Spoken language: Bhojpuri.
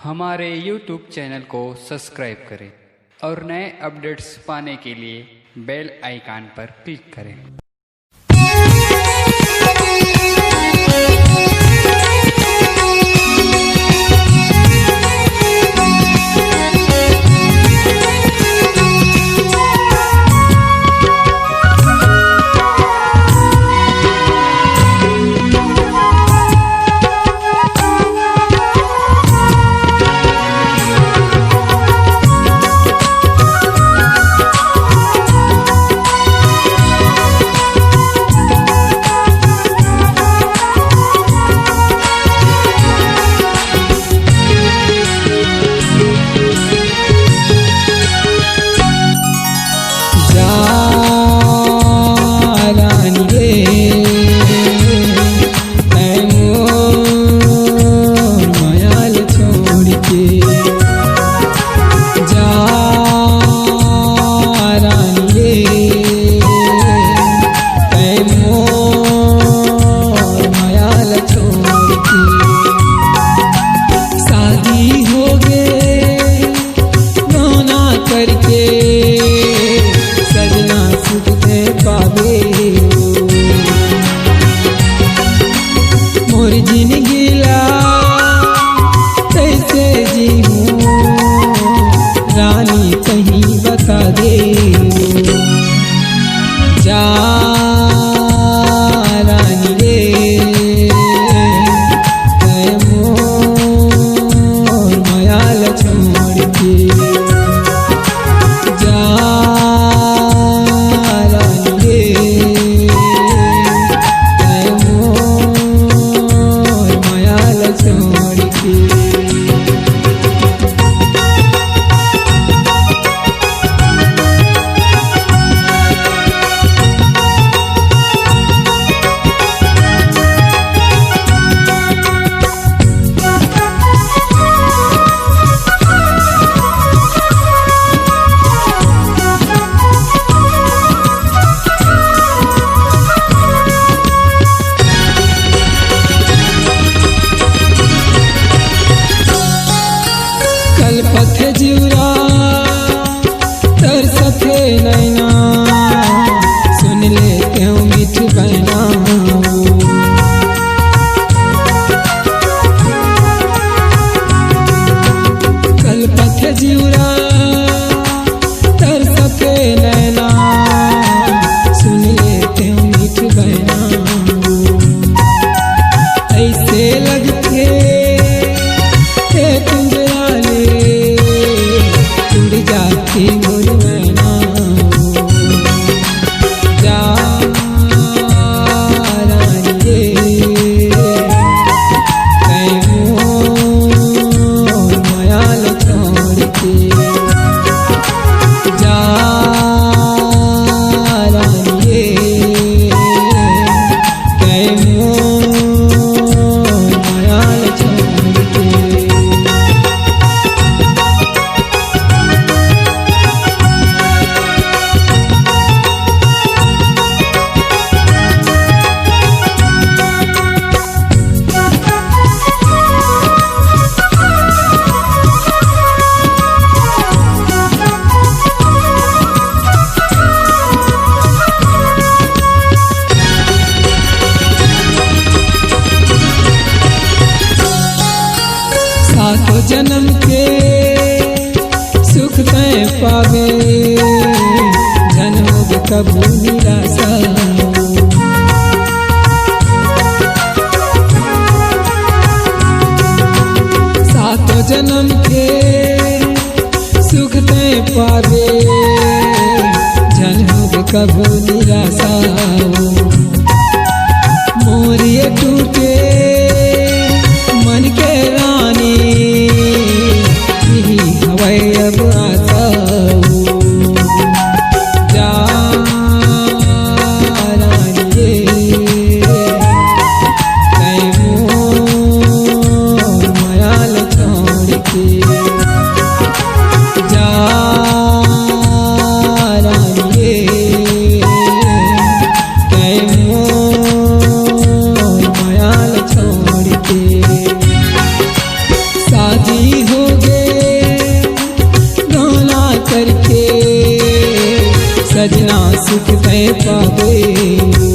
हमारे YouTube चैनल को सब्सक्राइब करें और नए अपडेट्स पाने के लिए बेल आइकन पर क्लिक करें। पथे जीवरा तर सथे नैना सुन ले क्यों मीठ बहना कल पथे जीवरा तर सथे नैना सुन ले क्यों मीठ बहना ऐसे लगते सातो जन्म के सुख तय पावे जन्म कबू निराशा सातो जन्म के सुख तय पावे जन्म कबू निराशा मोरिए टूटे मन के रानी यही हवाई अब आता जा रानी मयाल छोड़ के जा रानी सुख तै पावे।